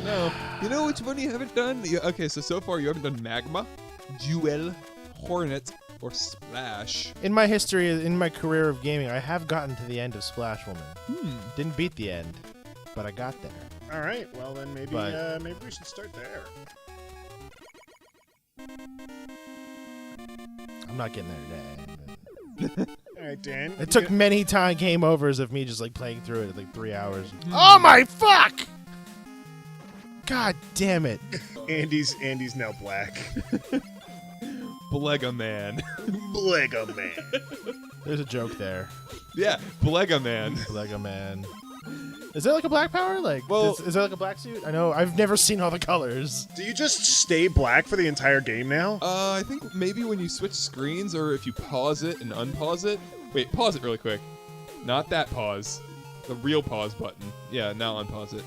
know. You know which one you haven't done? Okay, so far you haven't done Magma, Jewel, Hornet, or Splash. In my history, in my career of gaming, I have gotten to the end of Splash Woman. Didn't beat the end, but I got there. All right, well then maybe we should start there. I'm not getting there today. All right, Dan. It took many game overs of me just like playing through it at like 3 hours. Oh my fuck! God damn it! Andy's now black. Blegaman. Blegaman. There's a joke there. Yeah, Blegaman. Blegaman. Is there like a black power? Like, well, is there like a black suit? I know I've never seen all the colors. Do you just stay black for the entire game now? I think maybe when you switch screens or if you pause it and unpause it. Wait, pause it really quick. Not that pause. The real pause button. Yeah, now unpause it.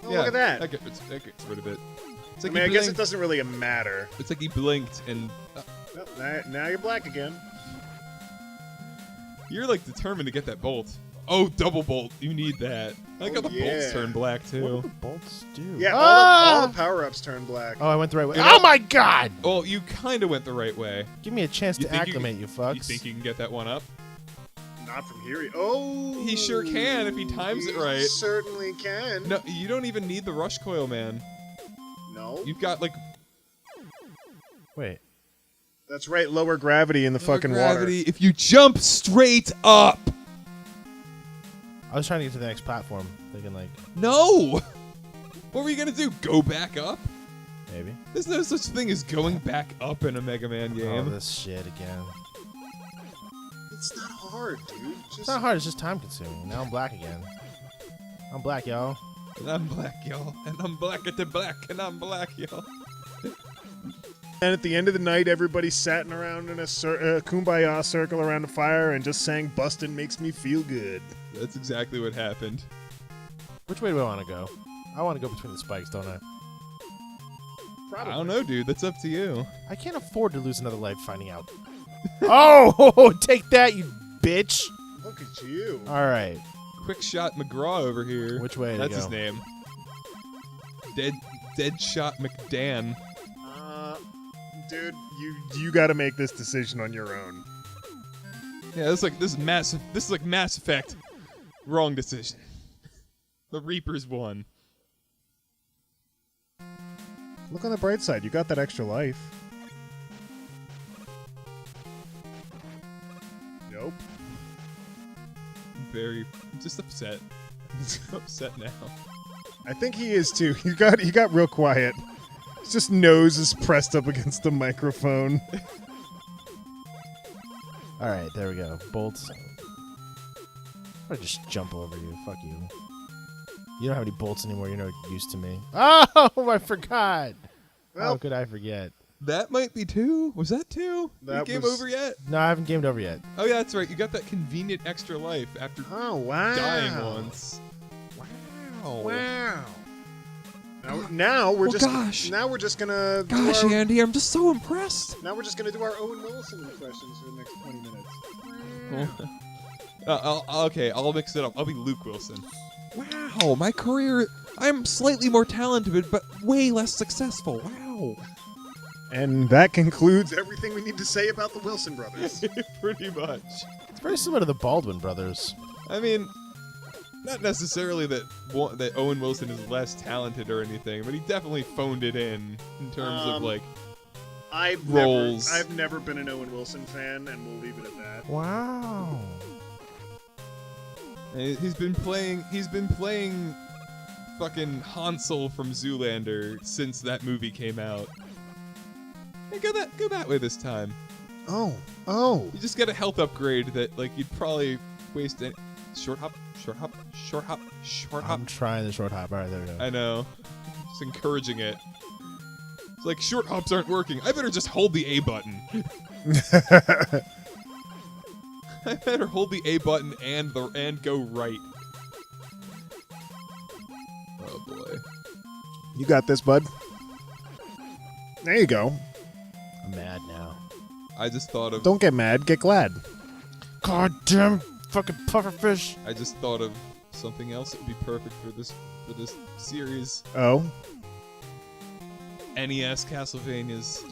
Oh, yeah, look at that. That gets rid of it. It's like I guess it doesn't really matter. It's like he blinked and... Well, now you're black again. You're like determined to get that bolt. Oh, double bolt. You need that. I like how the bolts turn black too. What do the bolts do? Yeah, all the power-ups turn black. Oh, I went the right way. Oh my god! Well, you kind of went the right way. Give me a chance to acclimate, you fucks. You think you can get that one up? Not from here. Oh! He sure can if he times it right. Certainly can. No, you don't even need the rush coil, man. No? You've got like... Wait. That's right, lower gravity in the fucking gravity water. If you jump straight up! I was trying to get to the next platform, thinking like... No! What were you gonna do? Go back up? Maybe. There's no such thing as going back up in a Mega Man game. Oh, this shit again. It's not hard, dude. It's not hard, it's just time consuming. Now I'm black again. I'm black, y'all. And I'm black, y'all. And I'm black at the black, and I'm black, y'all. And at the end of the night, everybody sat around in a kumbaya circle around a fire and just sang "Bustin' Makes Me Feel Good." That's exactly what happened. Which way do I want to go? I want to go between the spikes, don't I? Probably. I don't know, dude. That's up to you. I can't afford to lose another life finding out. Oh, take that, you bitch! Look at you. All right. Quick shot McGraw over here. Which way to That's go? his name. Dead shot McDan. Dude, you got to make this decision on your own. Yeah, this is massive. This is like Mass Effect. Wrong decision. The Reapers won. Look on the bright side. You got that extra life. Nope. Very just upset. Upset now. I think he is too. He got real quiet. His just nose is pressed up against the microphone. All right, there we go. Bolts. I just jump over you. Fuck you. You don't have any bolts anymore. You're no use to me. Oh, I forgot. Well, How could I forget? That might be 2. Was that 2? That game was- over yet? No, I haven't gamed over yet. Oh yeah, that's right. You got that convenient extra life after Oh wow! dying once. Wow. Wow. Now we're Now we're just gonna. Gosh, Andy, I'm just so impressed. Now we're just gonna do our Owen Wilson impressions for the next 20 minutes. Okay, I'll mix it up. I'll be Luke Wilson. Wow, my career. I'm slightly more talented, but way less successful. Wow. And that concludes everything we need to say about the Wilson brothers. Pretty much. It's very similar to the Baldwin brothers. I mean, not necessarily that Owen Wilson is less talented or anything, but he definitely phoned it in terms of like roles. I've never been an Owen Wilson fan, and we'll leave it at that. Wow. He's been playing fucking Hansel from Zoolander since that movie came out. Hey, go that way this time. Oh. You just get a health upgrade that like you'd probably waste any short hop. I'm trying the short hop. All right, there we go. I know. Just encouraging it. It's like short hops aren't working. I better just hold the A button. I better hold the A button and go right. Oh boy. You got this, bud. There you go. I'm mad now. I just thought of Don't get mad, get glad. God damn fucking pufferfish. I just thought of something else that would be perfect for this series. Oh? NES Castlevanias.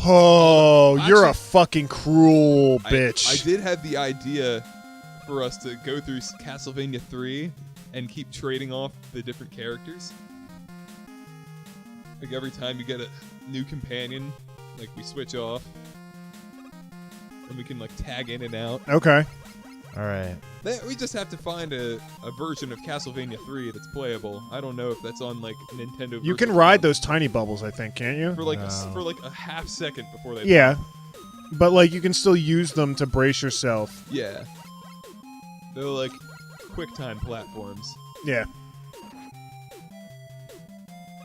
Oh, you're a Actually, fucking cruel bitch. I did have the idea for us to go through Castlevania 3 and keep trading off the different characters. Like every time you get a new companion, like we switch off. And we can like tag in and out. Okay. All right. We just have to find a version of Castlevania 3 that's playable. I don't know if that's on like Nintendo. You can Virtual ride Console. those tiny bubbles, I think, can't you? for like No. for like a half second before they. Yeah. But like you can still use them to brace yourself. Yeah. They're like QuickTime platforms. Yeah.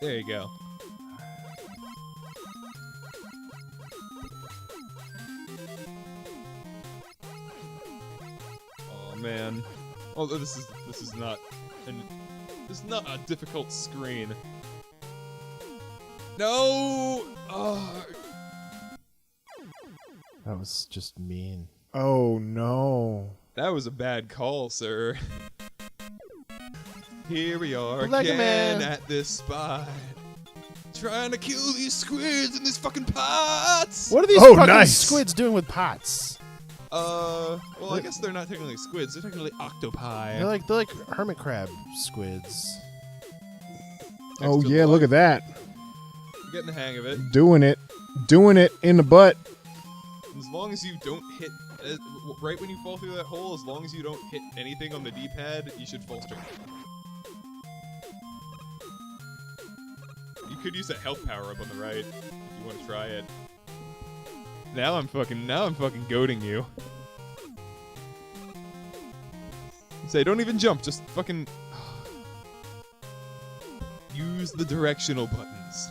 There you go. Oh man. Oh, this is not a difficult screen. No. Oh. That was just mean. Oh no. That was a bad call, sir. Here we are Blegaman. again at this spot. Trying to kill these squids in these fucking pots! What are these Oh, fucking nice. squids doing with pots? Well, I guess they're not technically squids. They're technically octopi. They're like hermit crab squids. Oh Next to yeah, the look at that. You're getting the hang of it. Doing it in the butt. As long as you don't hit... right when you fall through that hole, as long as you don't hit anything on the D-pad, you should fall straight. You could use that health power-up on the right, if you want to try it. Now I'm fucking goading you. Say, don't even jump, just fucking... use the directional buttons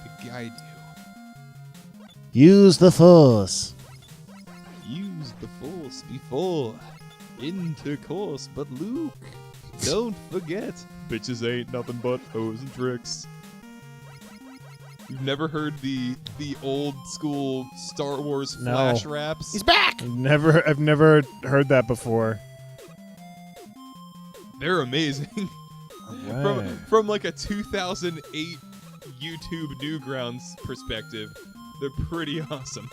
to guide you. Use the force. Use the force before intercourse, but Luke, don't forget, bitches ain't nothing but hoes and tricks. You've never heard the old school Star Wars No. flash raps? He's back. I've never heard that before. They're amazing. Right. From like a 2008 YouTube Newgrounds perspective, they're pretty awesome.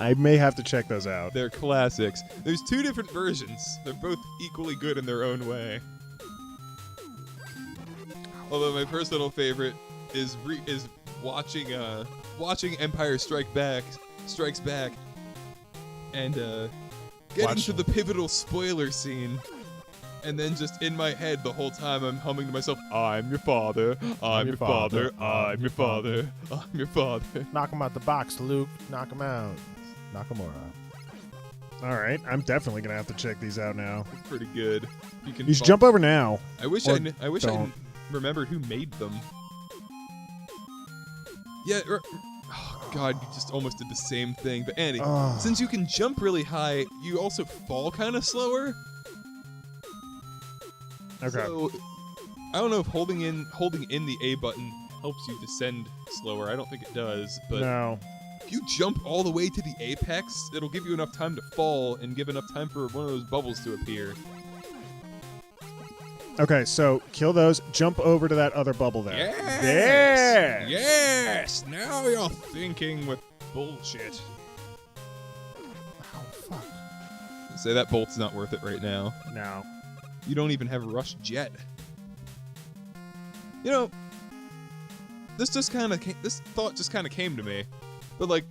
I may have to check those out. They're classics. There's two different versions. They're both equally good in their own way. Although my personal favorite is watching Empire Strikes Back, and getting to the pivotal spoiler scene, and then just in my head the whole time I'm humming to myself, "I'm your father, I'm your father, I'm your father, I'm your father." Knock him out the box, Luke. Knock him out. Nakamura. All right, I'm definitely gonna have to check these out now. It's pretty good. You should jump over now. I wish Or I wish I don't. remembered who made them. Yeah. Oh God, you just almost did the same thing. But Andy, Ugh. since you can jump really high, you also fall kind of slower. Okay. So I don't know if holding in the A button helps you descend slower. I don't think it does. But No. if you jump all the way to the apex, it'll give you enough time to fall and give enough time for one of those bubbles to appear. Okay, so kill those. Jump over to that other bubble there. Yes! Yes! Yes! Now you're thinking with bullshit. Oh fuck. Say that bolt's not worth it right now. No. You don't even have Rush Jet. You know, this thought just kind of came to me. But like,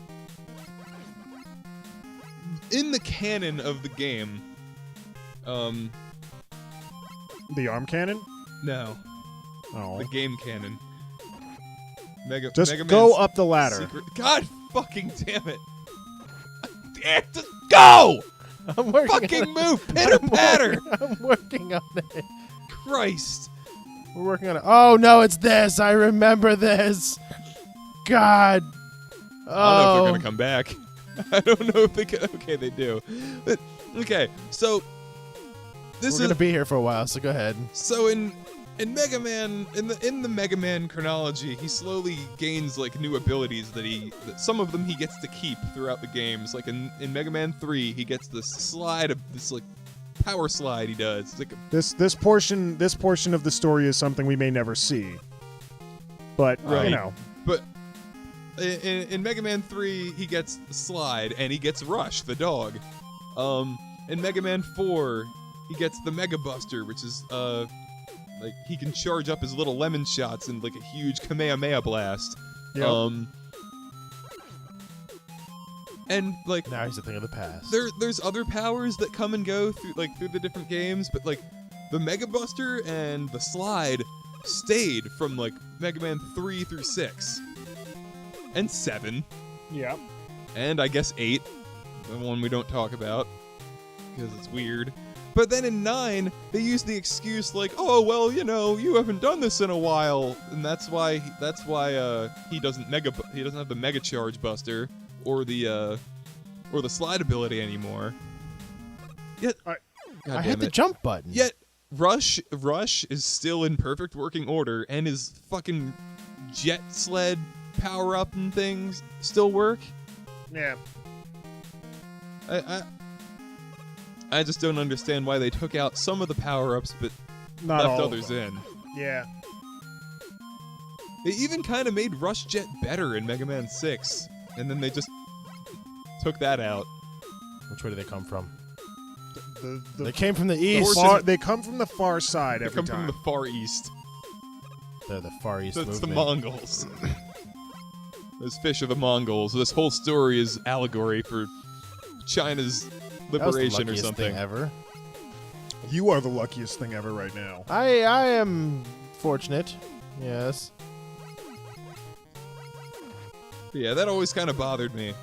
in the canon of the game, The arm cannon? no, Oh. the game canon. Just Megaman's go up the ladder. secret- God fucking damn it! Damn, just go! I'm working. Fucking move! Pitter patter! I'm working on it. Christ! We're working on it. Oh no, it's this. I remember this. God. I don't know if Oh. they're gonna come back. I don't know if they can. Okay, they do. But, okay, so this We're is gonna be here for a while, so go ahead. so in Megaman in the Megaman chronology, he slowly gains like new abilities that some of them he gets to keep throughout the games. Like in Mega Man 3, he gets this like power slide he does. It's like This portion of the story is something we may never see. But Right. you know. But in Mega Man 3, he gets Slide, and he gets Rush, the dog. In Mega Man 4, he gets the Mega Buster, which is, like, he can charge up his little lemon shots in, like, a huge Kamehameha blast. Yep. And, like... Now he's a thing of the past. There's other powers that come and go through the different games, but, like, the Mega Buster and the Slide stayed from, like, Mega Man 3 through 6. And 7. Yep. And I guess 8. The one we don't talk about. Because it's weird. But then in 9, they use the excuse like, oh, well, you know, you haven't done this in a while. And that's why he doesn't have the Mega Charge Buster or the Slide ability anymore. Yet, I hit the jump button. Yet Rush is still in perfect working order, and his fucking jet sled power up and things still work. Yeah. I just don't understand why they took out some of the power ups, but Not left all others of them. in. Yeah. They even kind of made Rush Jet better in Mega Man 6, and then they just took that out. Which way do they come from? The They came from the east. they come from the far side They every come time. from the Far East. They're the Far East That's the movement. Mongols. Those fish are the Mongols. This whole story is allegory for China's That was the liberation or luckiest something. thing ever. You are the luckiest thing ever right now. I am fortunate. Yes. Yeah, that always kind of bothered me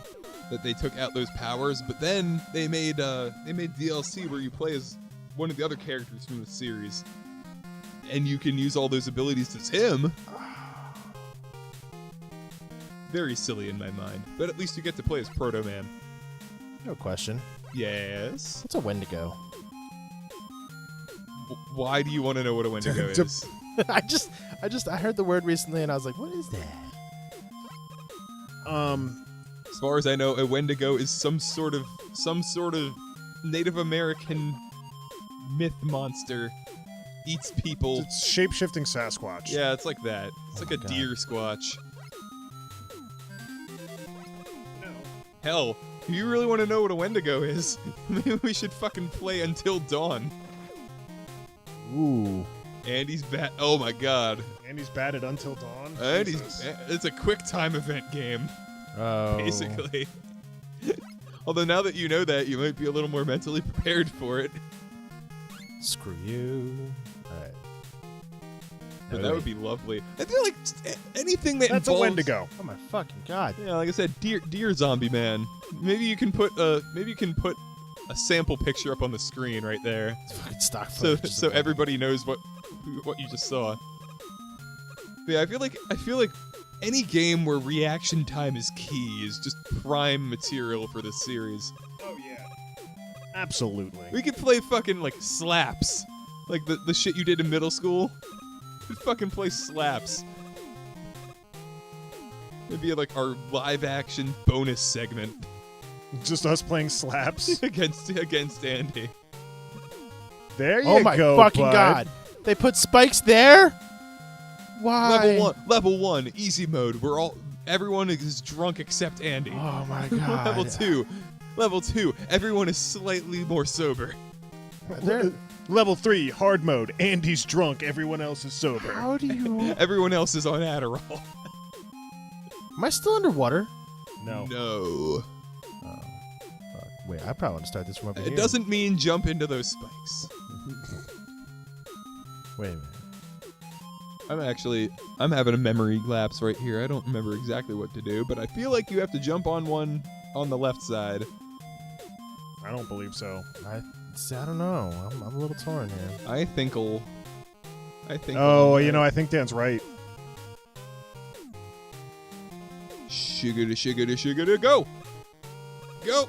that they took out those powers, but then they made DLC where you play as one of the other characters from the series, and you can use all those abilities as him. Very silly in my mind, but at least you get to play as Proto Man. No question. Yes. What's a Wendigo? Why do you want to know what a Wendigo is? I heard the word recently and I was like, what is that? As far as I know, a Wendigo is some sort of Native American myth monster. Eats people. It's shape-shifting Sasquatch. Yeah, it's like that. It's like a God. deer squatch. No. Hell, if you really want to know what a Wendigo is, maybe we should fucking play Until Dawn. Ooh. Andy's bat. Oh my god. And he's batted Until Dawn. Andy's. It's a quick time event game, Oh. basically. Although now that you know that, you might be a little more mentally prepared for it. Screw you. Alright. But that would be lovely. I feel like anything that That's a involves, Wendigo. Oh my fucking god. Yeah, like I said, deer zombie man. Maybe you can put a sample picture up on the screen right there, It's fucking stock so footage. so everybody knows what you just saw. But yeah, I feel like any game where reaction time is key is just prime material for this series. Oh yeah. Absolutely. We could play fucking like slaps, like the shit you did in middle school. We could fucking play slaps. It'd be like our live action bonus segment Just us playing slaps. against Andy. There you Oh my go, fucking bud. god. They put spikes there? Why? Level one, easy mode. Everyone is drunk except Andy. Oh my god. Level two, everyone is slightly more sober. They're- Level 3, hard mode. Andy's drunk. Everyone else is sober. How do you... Everyone else is on Adderall. Am I still underwater? No. No. Oh. Fuck. Wait, I probably want to start this from over It here. doesn't mean jump into those spikes. Wait a minute. I'm having a memory lapse right here. I don't remember exactly what to do, but I feel like you have to jump on one on the left side. I don't believe so. I don't know. I'm a little torn here. I think. Oh, you know. I think Dan's right. Shiggity, go! Go!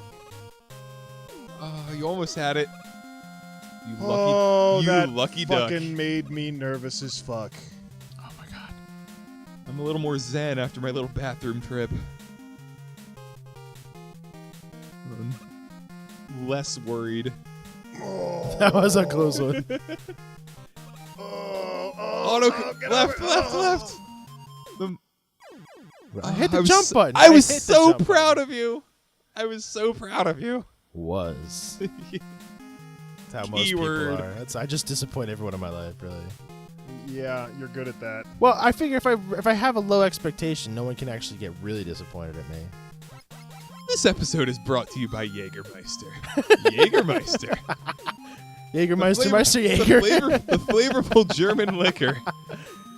Oh, you almost had it. You that lucky duck. fucking made me nervous as fuck. Oh my god. I'm a little more zen after my little bathroom trip. I'm less worried. That was a close one. Auto get left. over it. The I hit the jump button. I was hit the so jump proud button. of you. I was so proud of you. Was. That's how most Keyword. people are. I just disappoint everyone in my life, really. Yeah, you're good at that. Well, I figure if I have a low expectation, no one can actually get really disappointed at me. This episode is brought to you by Jägermeister. Jägermeister. Jägermeister, Meister Jaeger. The flavorful German liquor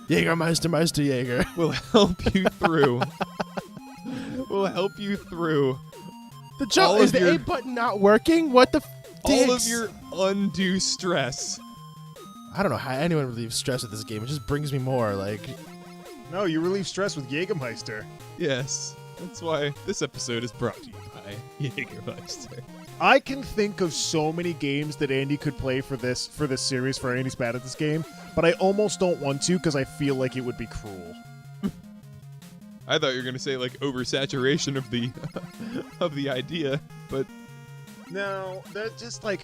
Jägermeister, Meister Jaeger. will help you through. Will help you through The jump All is of the your- A button not working? What the all of dicks? your undue stress. I don't know how anyone relieves stress with this game. It just brings me more. Like, No, you relieve stress with Jägermeister. Yes, that's why this episode is brought to you by Jägermeister. I can think of so many games that Andy could play for this series, for Andy's bad at this game, but I almost don't want to because I feel like it would be cruel. I thought you were gonna say like oversaturation of the of the idea, but No, that just like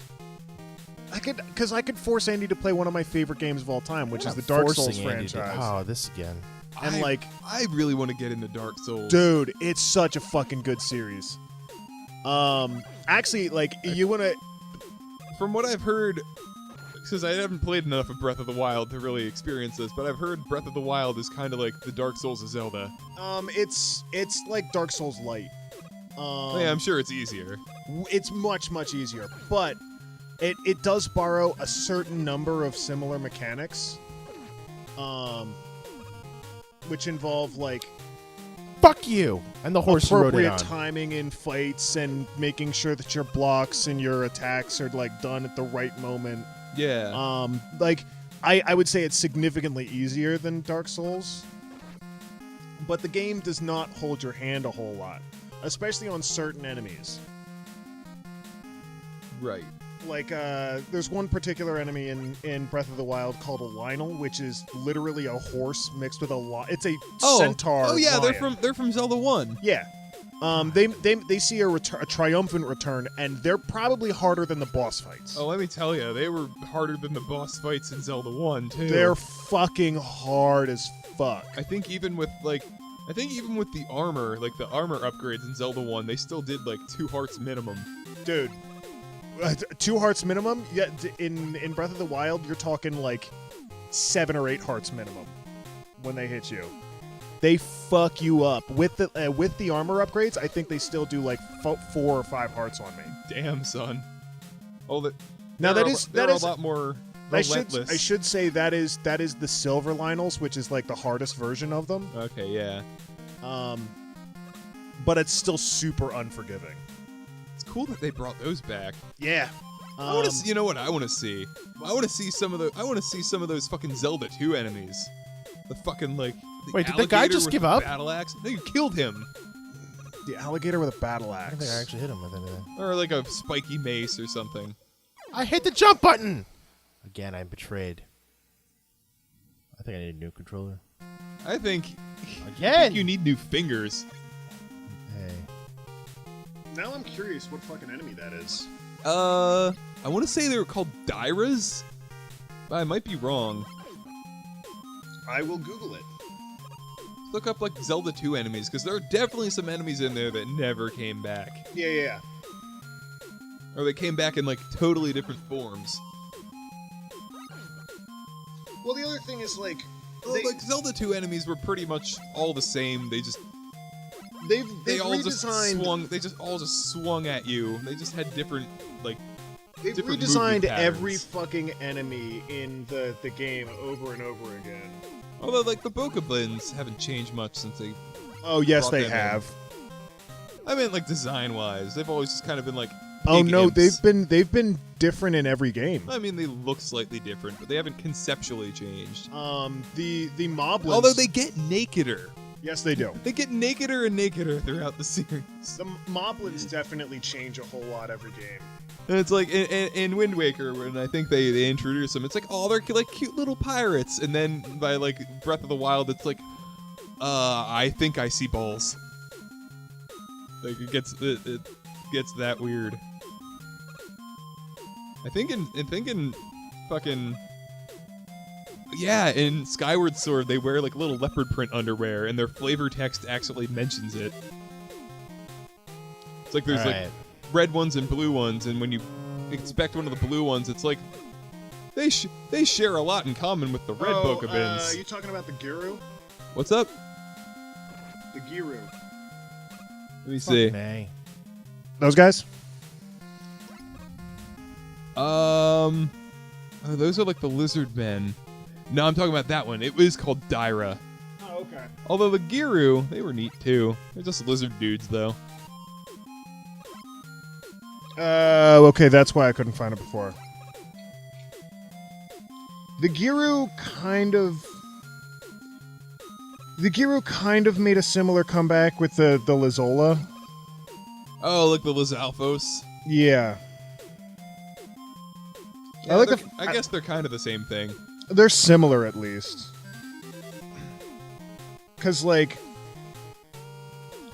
I could force Andy to play one of my favorite games of all time, which is the Dark Souls franchise. Oh, this again. And I really want to get into Dark Souls. dude, it's such a fucking good series. Actually, like you want to. From what I've heard, because I haven't played enough of Breath of the Wild to really experience this, but I've heard Breath of the Wild is kind of like the Dark Souls of Zelda. It's like Dark Souls Light. Yeah, I'm sure it's easier. It's much easier, but it does borrow a certain number of similar mechanics, which involve like Fuck you! And the horse you rode it appropriate on. timing in fights and making sure that your blocks and your attacks are like done at the right moment. Yeah. Like I would say it's significantly easier than Dark Souls, but the game does not hold your hand a whole lot, especially on certain enemies. Right. Like, there's one particular enemy in Breath of the Wild called a Lionel, which is literally a horse mixed with a it's a centaur. Oh yeah, lion. they're from Zelda 1. Yeah. They see a triumphant return, and they're probably harder than the boss fights. Oh, let me tell you, they were harder than the boss fights in Zelda 1 too. They're fucking hard as fuck. I think even with the armor, like the armor upgrades in Zelda 1, they still did like 2 hearts minimum. Dude. 2 hearts minimum? Yeah, in Breath of the Wild, you're talking like 7 or 8 hearts minimum when they hit you. They fuck you up with the armor upgrades. I think they still do like 4 or 5 hearts on me. Damn, son. Oh, Now they're that is a lot more relentless. I should say that is the silver Lionels, which is like the hardest version of them. Okay, yeah. But it's still super unforgiving. It's cool that they brought those back. Yeah. I want to see. You know what I want to see? I want to see some of those fucking Zelda 2 enemies. The fucking like. Wait, did the guy alligator just with give the up? Battle axe? No, you killed him. The alligator with a battle I axe. don't think I actually hit him with anything. Or like a spiky mace or something. I hit the jump button! Again, I'm betrayed. I think I need a new controller. I think Again! you need new fingers. Hey. Now I'm curious what fucking enemy that is. I want to say they were called Dyras. I might be wrong. I will Google it. Look up like Zelda 2 enemies, because there are definitely some enemies in there that never came back. Yeah. Or they came back in like totally different forms. Well, the other thing is like Well, like Zelda 2 enemies were pretty much all the same. they've They all redesigned. just swung at you. They just had different like. They've different redesigned movement every patterns. fucking enemy in the game over and over again. Although like the Bokoblins haven't changed much since they. Oh yes, Brought they them in. have. I mean, like design-wise, they've always just kind of been like. Oh pig no, imps. they've been different in every game. I mean, they look slightly different, but they haven't conceptually changed. The moblins. Although they get nakeder. yes, they do. They get nakeder and nakeder throughout the series. The moblins definitely change a whole lot every game. And it's like in Wind Waker, when I think they introduce them, it's like, oh, they're like cute little pirates. And then by like Breath of the Wild, it's like, I think I see balls. Like it gets that weird. I think in fucking Yeah, in Skyward Sword, they wear like little leopard print underwear, and their flavor text actually mentions it. It's like there's like red ones and blue ones, and when you expect one of the blue ones, it's like they share a lot in common with the red Bokobins. You talking about the Giru? What's up? The Giru. Let me see. Those guys? Oh, those are like the lizard men. No, I'm talking about that one. It was called Daira. Oh, okay. Although the Giru, they were neat too. They're just lizard dudes, though. Okay, that's why I couldn't find it before. The Giru kind of made a similar comeback with the Lizola. Oh, like the Lizalfos. Yeah. Yeah, I guess they're kind of the same thing. They're similar, at least. Because, like,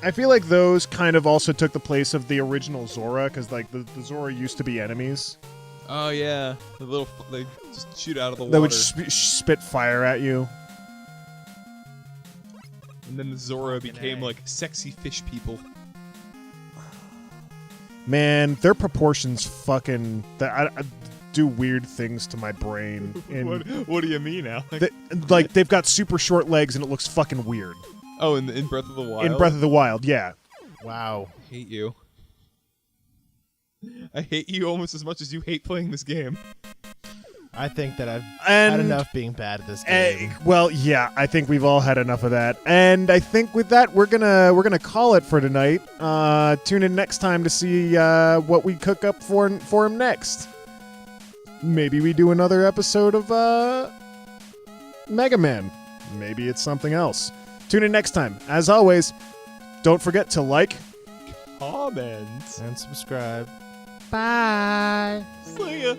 I feel like those kind of also took the place of the original Zora, because, like, the Zora used to be enemies. Oh, yeah. They just shoot out of the water. That would spit fire at you. And then the Zora became, like, sexy fish people. Man, their proportions fucking... I do weird things to my brain. What do you mean, Alex? Like, they've got super short legs and it looks fucking weird. Oh, in Breath of the Wild? In Breath of the Wild, yeah. Wow. I hate you. I hate you almost as much as you hate playing this game. I think that I've had enough being bad at this game. Well, yeah, I think we've all had enough of that, and I think with that we're gonna call it for tonight. Tune in next time to see what we cook up for him next. Maybe we do another episode of Megaman. Maybe it's something else. Tune in next time. As always, don't forget to like, comment, and subscribe. Bye. See ya.